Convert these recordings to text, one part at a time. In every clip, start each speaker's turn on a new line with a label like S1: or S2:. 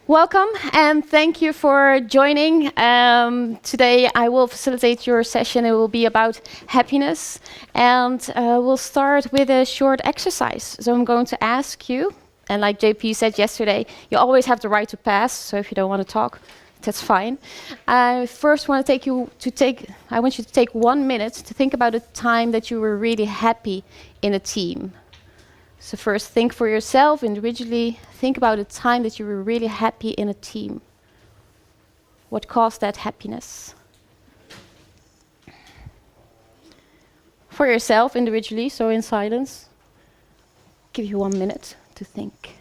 S1: Welcome and thank you for joining. Today I will facilitate your session. It will be about happiness, and we'll start with a short exercise. So I'm going to ask you, and like JP said yesterday, you always have the right to pass, so if you don't want to talk, that's fine. I first want I want you to take 1 minute to think about a time that you were really happy in a team. So first, think for yourself individually. Think about a time that you were really happy in a team. What caused that happiness? For yourself individually, so in silence. Give you 1 minute to think.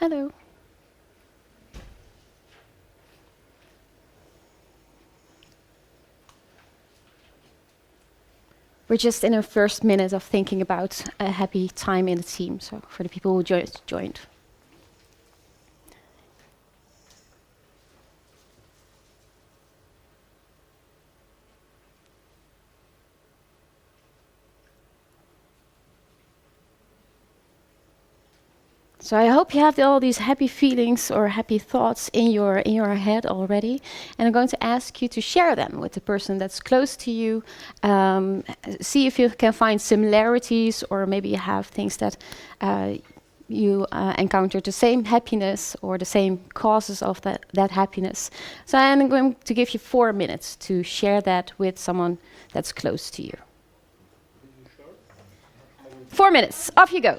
S1: Hello. We're just in our first minute of thinking about a happy time in the team, so for the people who joined. So I hope you have all these happy feelings or happy thoughts in your head already, and I'm going to ask you to share them with the person that's close to you. See if you can find similarities, or maybe you have things that you encounter the same happiness or the same causes of that happiness. So I'm going to give you 4 minutes to share that with someone that's close to you. 4 minutes, off you go.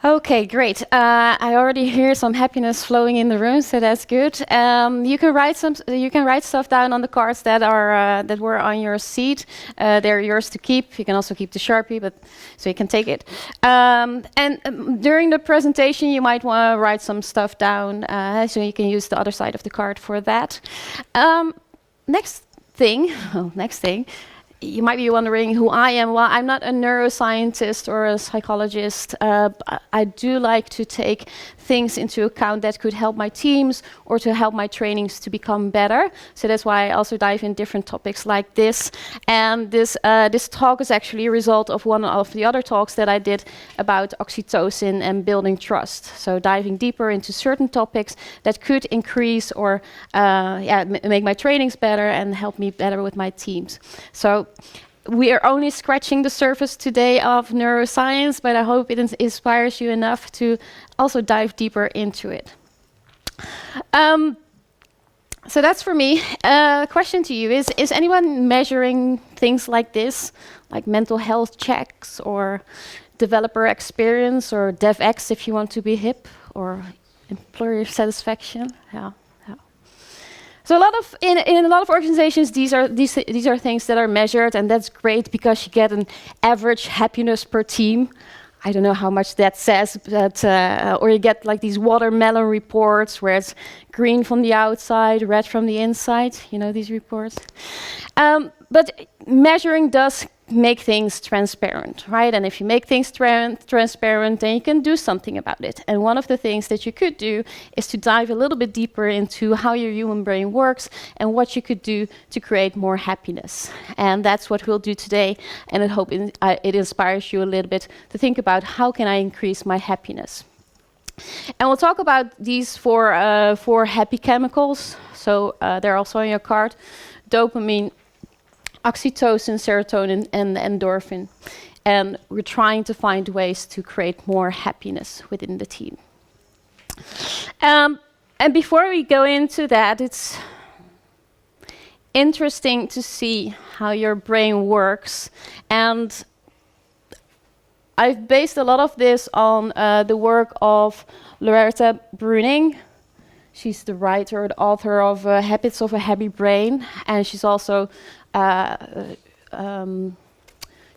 S1: Okay, great. I already hear some happiness flowing in the room, so that's good. You can write stuff down on the cards that were on your seat. They're yours to keep. You can also keep the Sharpie, so you can take it. During the presentation, you might want to write some stuff down, so you can use the other side of the card for that. Next thing. You might be wondering who I am. Well, I'm not a neuroscientist or a psychologist. I do like to take things into account that could help my teams or to help my trainings to become better. So that's why I also dive in different topics like this. And this talk is actually a result of one of the other talks that I did about oxytocin and building trust. So diving deeper into certain topics that could increase or make my trainings better and help me better with my teams. So we are only scratching the surface today of neuroscience, but I hope it inspires you enough to also dive deeper into it. So that's for me. Question to you is anyone measuring things like this, like mental health checks or developer experience or DevX if you want to be hip, or employer satisfaction? Yeah. So in a lot of organizations, these are things that are measured, and that's great because you get an average happiness per team. I don't know how much that says, but or you get like these watermelon reports where it's green from the outside, red from the inside. You know these reports. But measuring does make things transparent, right? And if you make things transparent, then you can do something about it. And one of the things that you could do is to dive a little bit deeper into how your human brain works and what you could do to create more happiness. And that's what we'll do today. And I hope it inspires you a little bit to think about how can I increase my happiness. And we'll talk about these four happy chemicals. So they're also on your card: dopamine, oxytocin, serotonin, and endorphin. And we're trying to find ways to create more happiness within the team. And before we go into that, it's interesting to see how your brain works. And I've based a lot of this on the work of Loretta Bruning. She's the writer, the author of Habits of a Happy Brain, and she's also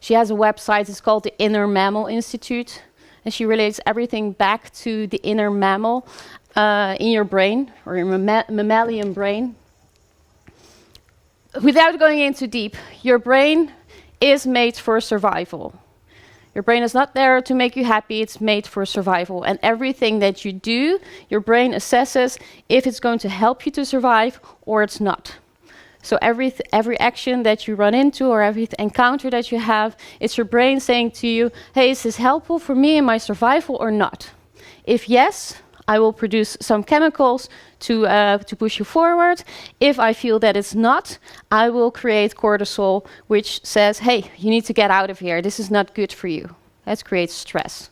S1: she has a website. It's called the Inner Mammal Institute, and she relates everything back to the inner mammal in your brain, or your mammalian brain. without going into deep, your brain is made for survival. Your brain is not there to make you happy, it's made for survival. And everything that you do, your brain assesses if it's going to help you to survive or it's not. So every action that you run into or every encounter that you have, it's your brain saying to you, hey, is this helpful for me in my survival or not? If yes, I will produce some chemicals to push you forward. If I feel that it's not, I will create cortisol, which says, hey, you need to get out of here. This is not good for you. That creates stress.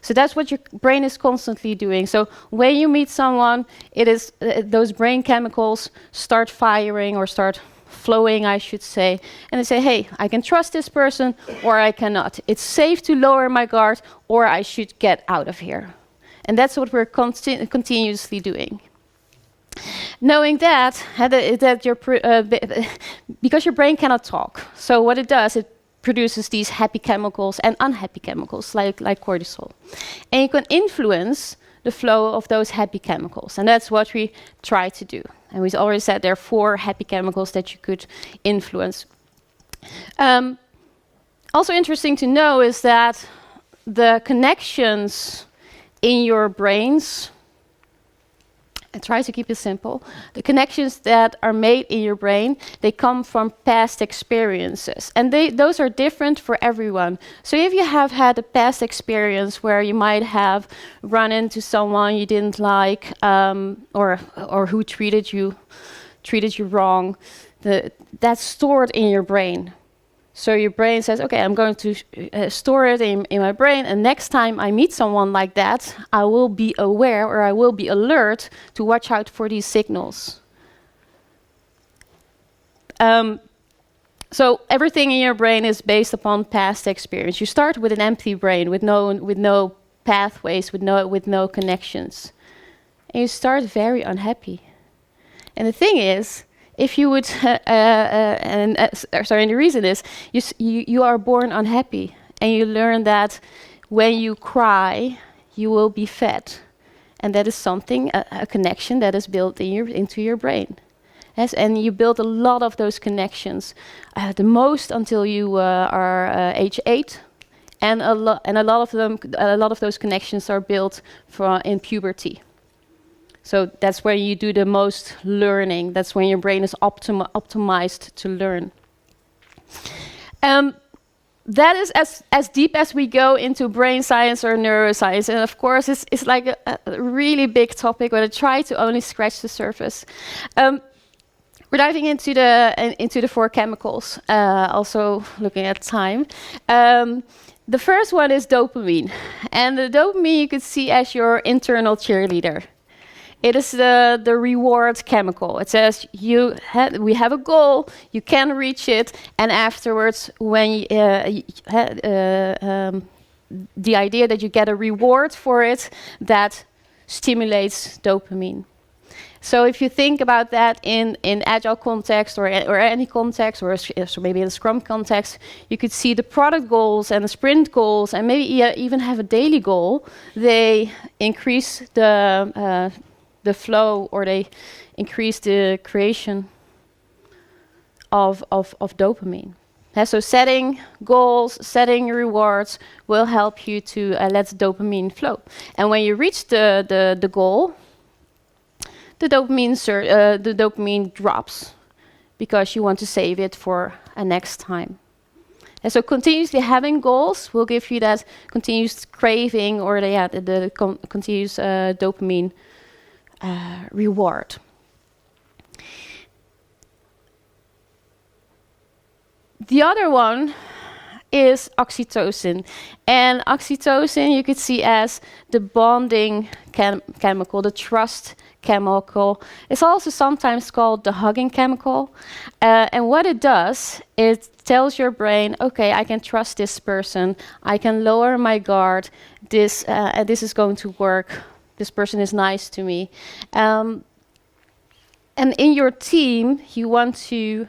S1: So that's what your brain is constantly doing. So when you meet someone, it is those brain chemicals start firing or start flowing, I should say. And they say, hey, I can trust this person or I cannot. It's safe to lower my guard or I should get out of here. And that's what we're continuously doing. Knowing that, because your brain cannot talk. So what it does, it produces these happy chemicals and unhappy chemicals like cortisol. And you can influence the flow of those happy chemicals. And that's what we try to do. And we already said there are 4 happy chemicals that you could influence. Also interesting to know is that the connections in your brains, and try to keep it simple, the connections that are made in your brain, they come from past experiences. And those are different for everyone. So if you have had a past experience where you might have run into someone you didn't like, or who treated you wrong, that's stored in your brain. So your brain says, okay, I'm going to store it in my brain, and next time I meet someone like that, I will be aware or I will be alert to watch out for these signals. So everything in your brain is based upon past experience. You start with an empty brain, with no pathways, with no connections. And you start very unhappy. And the thing is, if you would, and the reason is, you are born unhappy, and you learn that when you cry, you will be fed, and that is something, a connection that is built into your brain. Yes, and you build a lot of those connections, the most until you are age 8, and a lot of those connections are built in puberty. So that's where you do the most learning. That's when your brain is optimized to learn. That is as deep as we go into brain science or neuroscience. And of course, it's like a really big topic, but I try to only scratch the surface. We're diving into the 4 chemicals, also looking at time. The first one is dopamine. And the dopamine you could see as your internal cheerleader. It is the reward chemical. It says we have a goal, you can reach it, and afterwards, when the idea that you get a reward for it, that stimulates dopamine. So if you think about that in agile context or any context, or maybe in a Scrum context, you could see the product goals and the sprint goals, and maybe even have a daily goal. They increase the flow, or they increase the creation of dopamine. So setting goals, setting rewards will help you to let dopamine flow. And when you reach the goal, the dopamine drops because you want to save it for a next time. And so continuously having goals will give you that continuous craving, or the continuous dopamine reward. The other one is oxytocin. And oxytocin you could see as the bonding chemical, the trust chemical. It's also sometimes called the hugging chemical. And what it does, it tells your brain, okay, I can trust this person. I can lower my guard. This is going to work. This person is nice to me. And in your team, you want to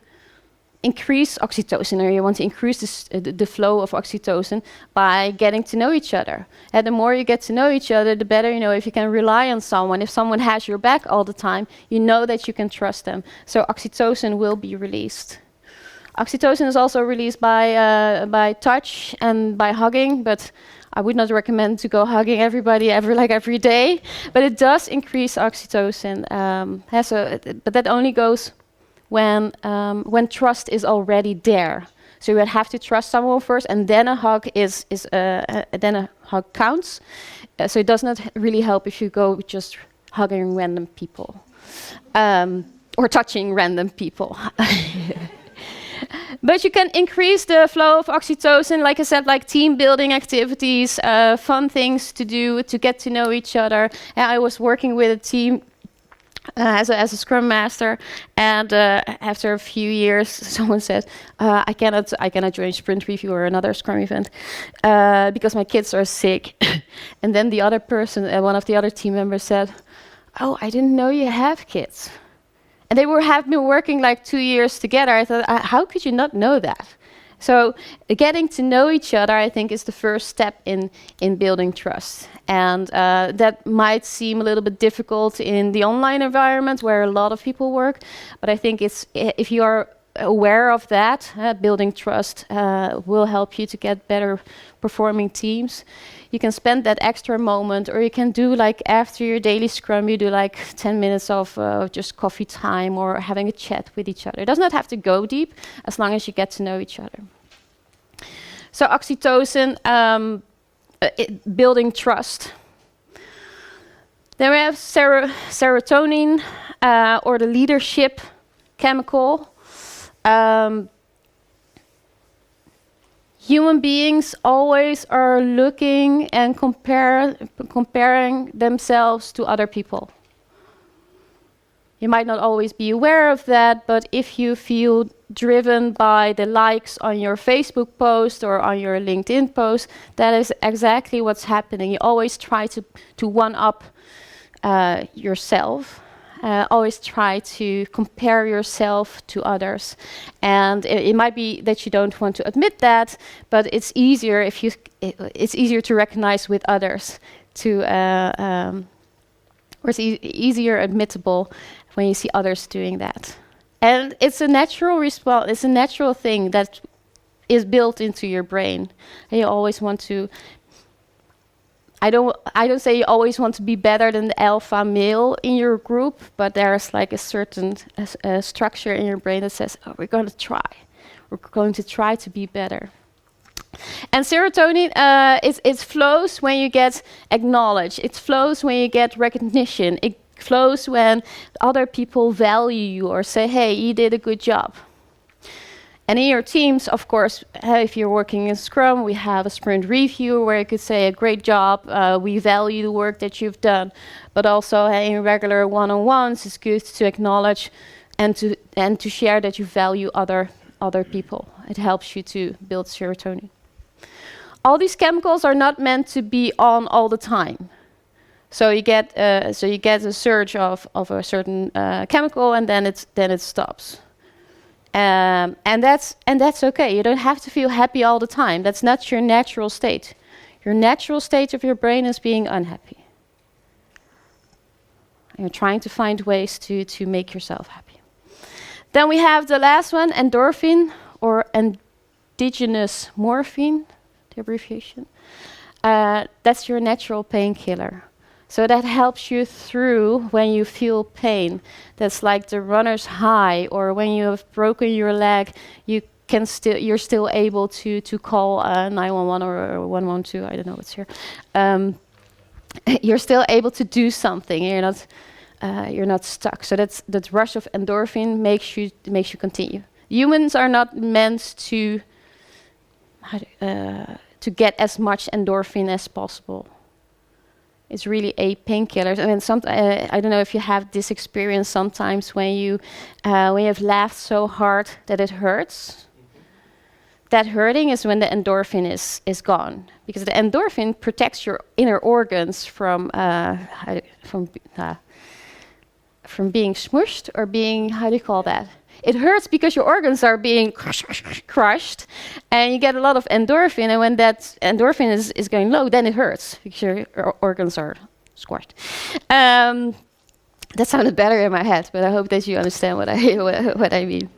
S1: increase oxytocin, or you want to increase the flow of oxytocin by getting to know each other. And the more you get to know each other, the better you know if you can rely on someone. If someone has your back all the time, you know that you can trust them. So oxytocin will be released. Oxytocin is also released by touch and by hugging, but I would not recommend to go hugging everybody every day. But it does increase oxytocin. But that only goes when trust is already there. So you would have to trust someone first, and then a hug then a hug counts. So it does not really help if you go just hugging random people or touching random people. But you can increase the flow of oxytocin, like I said, like team building activities, fun things to do to get to know each other. And I was working with a team as a Scrum Master, and after a few years, someone said, "I cannot join Sprint Review or another Scrum event because my kids are sick." And then the other person, one of the other team members, said, "Oh, I didn't know you have kids." And they have been working like 2 years together. I thought, how could you not know that? So getting to know each other, I think, is the first step in building trust. And that might seem a little bit difficult in the online environment where a lot of people work. But I think if you are aware of that, building trust will help you to get better performing teams. You can spend that extra moment, or you can do like after your daily Scrum, you do like 10 minutes of just coffee time or having a chat with each other. It does not have to go deep as long as you get to know each other. So oxytocin, building trust. Then we have serotonin, or the leadership chemical. Human beings always are looking and comparing themselves to other people. You might not always be aware of that, but if you feel driven by the likes on your Facebook post or on your LinkedIn post, that is exactly what's happening. You always try to one-up yourself. Always try to compare yourself to others, and it might be that you don't want to admit that, but it's easier it's easier to recognize with others, or it's easier admittable when you see others doing that. And it's a natural response. It's a natural thing that is built into your brain, and you always want to. I don't say you always want to be better than the alpha male in your group, but there's like a certain structure in your brain that says, "Oh, we're going to try. We're going to try to be better." And serotonin, it flows when you get acknowledged. It flows when you get recognition. It flows when other people value you or say, "Hey, you did a good job." And in your teams, of course, if you're working in Scrum, we have a sprint review where you could say, "A great job, we value the work that you've done." But also in regular one-on-ones, it's good to acknowledge and to share that you value other people. It helps you to build serotonin. All these chemicals are not meant to be on all the time. So you get a surge of a certain chemical, and then it stops. And that's okay. You don't have to feel happy all the time. That's not your natural state. Your natural state of your brain is being unhappy. You're trying to find ways to make yourself happy. Then we have the last one, endorphin, or endogenous morphine, the abbreviation. That's your natural painkiller. So that helps you through when you feel pain. That's like the runner's high, or when you have broken your leg, you're still able to call 911 or 112. I don't know what's here. You're still able to do something. You're not stuck. So that rush of endorphin makes you continue. Humans are not meant to get as much endorphin as possible. It's really a painkiller. I mean, I don't know if you have this experience sometimes when you have laughed so hard that it hurts. That hurting is when the endorphin is gone, because the endorphin protects your inner organs from being smushed or being, how do you call that? It hurts because your organs are being crushed, and you get a lot of endorphin. And when that endorphin is going low, then it hurts because your organs are squashed. That sounded better in my head, but I hope that you understand what I mean.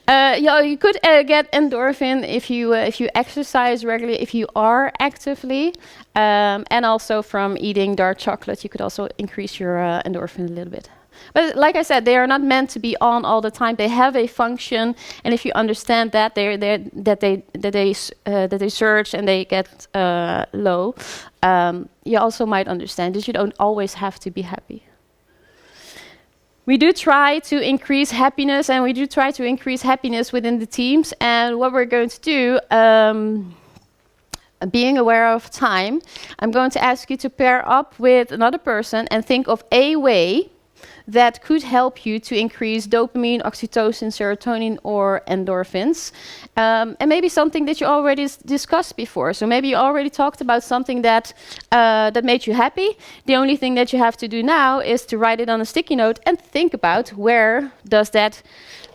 S1: You could get endorphin if you exercise regularly, if you are actively, and also from eating dark chocolate. You could also increase your endorphin a little bit. But like I said, they are not meant to be on all the time. They have a function, and if you understand that they surge and they get low, you also might understand that you don't always have to be happy. We do try to increase happiness, and we do try to increase happiness within the teams. And what we're going to do, being aware of time, I'm going to ask you to pair up with another person and think of a way that could help you to increase dopamine, oxytocin, serotonin, or endorphins. And maybe something that you already discussed before. So maybe you already talked about something that that made you happy. The only thing that you have to do now is to write it on a sticky note and think about where does that,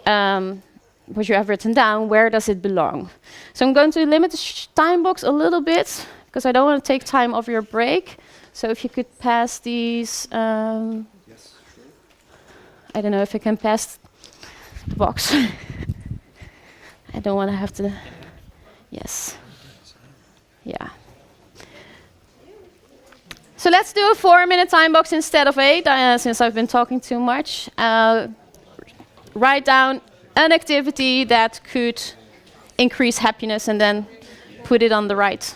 S1: what you have written down, where does it belong? So I'm going to limit the time box a little bit because I don't want to take time off your break. So if you could pass these... I don't know if I can pass the box. I don't want to have to... Yes. Yeah. So let's do a 4-minute time box instead of 8, since I've been talking too much. Write down an activity that could increase happiness and then put it on the right.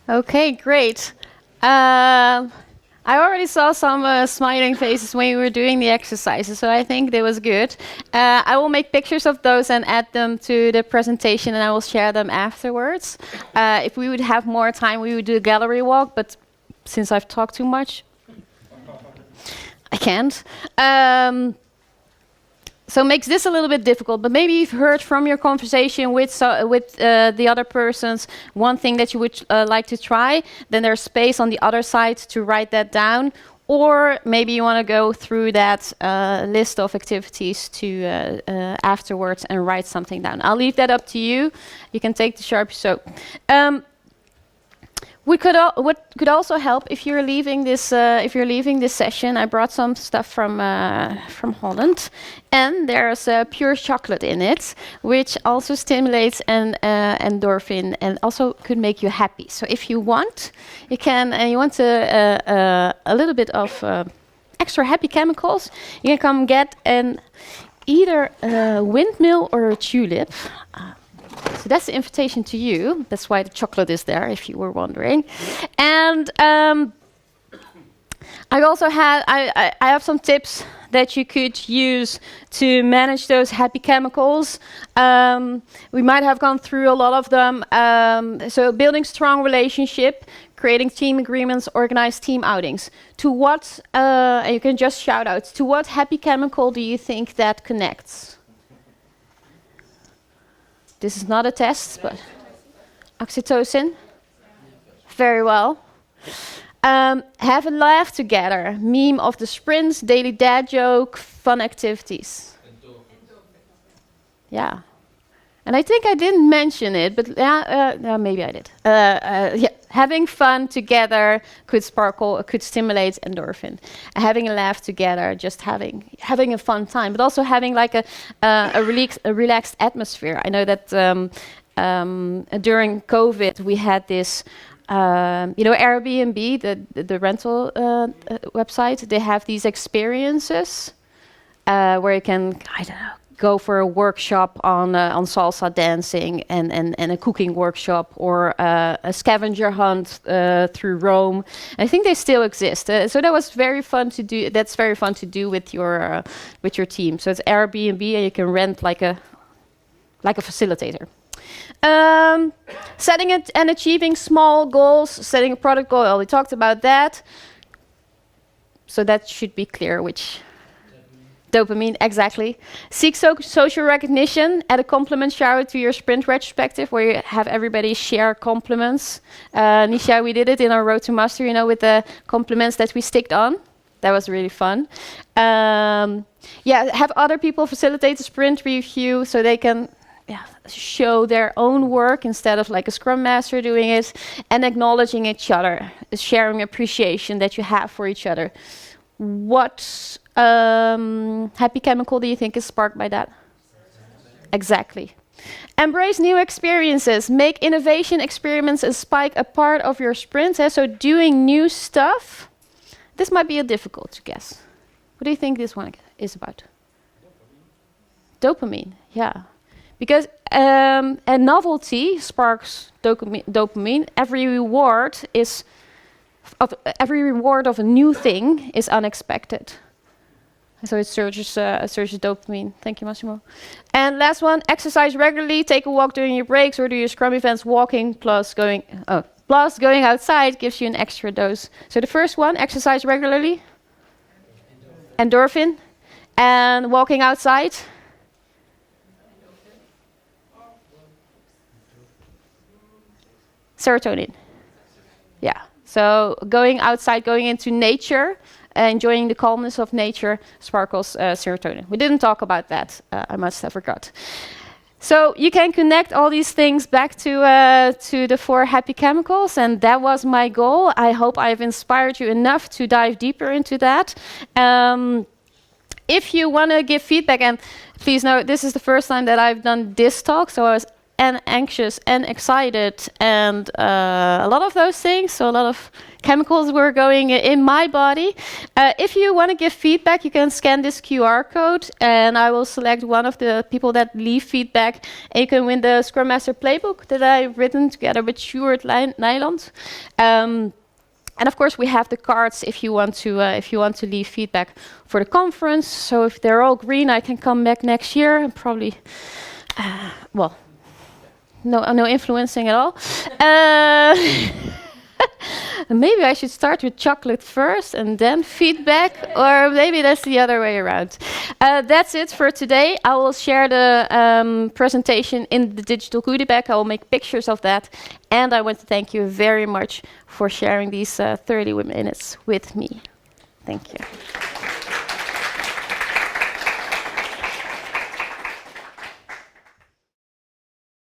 S1: Okay, great. I already saw some smiling faces when we were doing the exercises, so I think that was good. I will make pictures of those and add them to the presentation, and I will share them afterwards. If we would have more time, we would do a gallery walk, but since I've talked too much, I can't. So it makes this a little bit difficult, but maybe you've heard from your conversation with the other persons one thing that you would like to try, then there's space on the other side to write that down, or maybe you want to go through that list of activities to afterwards and write something down. I'll leave that up to you. You can take the Sharpie. So. What could also help if you're leaving this session. I brought some stuff from Holland, and there's pure chocolate in it, which also stimulates an endorphin and also could make you happy. So if you want, you can. And you want a little bit of extra happy chemicals, you can come get either a windmill or a tulip. So that's the invitation to you. That's why the chocolate is there, if you were wondering. And I also I have some tips that you could use to manage those happy chemicals. We might have gone through a lot of them. So building strong relationship, creating team agreements, organize team outings. To what, and you can just shout out, to what happy chemical do you think that connects? This is not a test, but oxytocin. Very well. Have a laugh together. Meme of the sprints, daily dad joke, fun activities. Yeah. And I think I didn't mention it, but maybe I did. Yeah. Having fun together could stimulate endorphin. Having a laugh together, just having a fun time, but also having like a relaxed atmosphere. I know that during COVID we had this, Airbnb, the rental website. They have these experiences where you can, go for a workshop on salsa dancing and a cooking workshop, or a scavenger hunt through Rome. I think they still exist. So that was very fun to do. That's very fun to do with your team. So it's Airbnb, and you can rent like a facilitator. Setting it and achieving small goals, setting a product goal. I already talked about that. So that should be clear, which dopamine, exactly. Seek social recognition. Add a compliment shower to your sprint retrospective, where you have everybody share compliments. Nisha, we did it in our Road to Master, with the compliments that we sticked on. That was really fun. Have other people facilitate the sprint review, so they can show their own work instead of like a Scrum Master doing it, and acknowledging each other, sharing appreciation that you have for each other. What happy chemical do you think is sparked by that? Exactly. Embrace new experiences. Make innovation experiments and spike a part of your sprint. So doing new stuff. This might be difficult to guess. What do you think this one is about? Dopamine, yeah. Because a novelty sparks dopamine. Every reward of a new thing is unexpected. So it surges dopamine. Thank you, Massimo. And last one, exercise regularly. Take a walk during your breaks or do your Scrum events. Walking plus going outside gives you an extra dose. So the first one, exercise regularly. Endorphin. And walking outside. Serotonin. Yeah. So going outside, going into nature, enjoying the calmness of nature sparkles serotonin. We didn't talk about that. I must have forgot. So you can connect all these things back to the 4 happy chemicals, and that was my goal. I hope I've inspired you enough to dive deeper into that. If you want to give feedback, and please know this is the first time that I've done this talk, so I was anxious and excited and a lot of those things. So a lot of chemicals were going in my body. If you want to give feedback, you can scan this QR code and I will select one of the people that leave feedback, and you can win the Scrum Master Playbook that I've written together with Stuart Nyland. And of course, we have the cards if you want to leave feedback for the conference. So if they're all green, I can come back next year and probably, no influencing at all. Maybe I should start with chocolate first and then feedback, or maybe that's the other way around. That's it for today. I will share the presentation in the digital goodie bag. I will make pictures of that. And I want to thank you very much for sharing these 30 minutes with me. Thank you.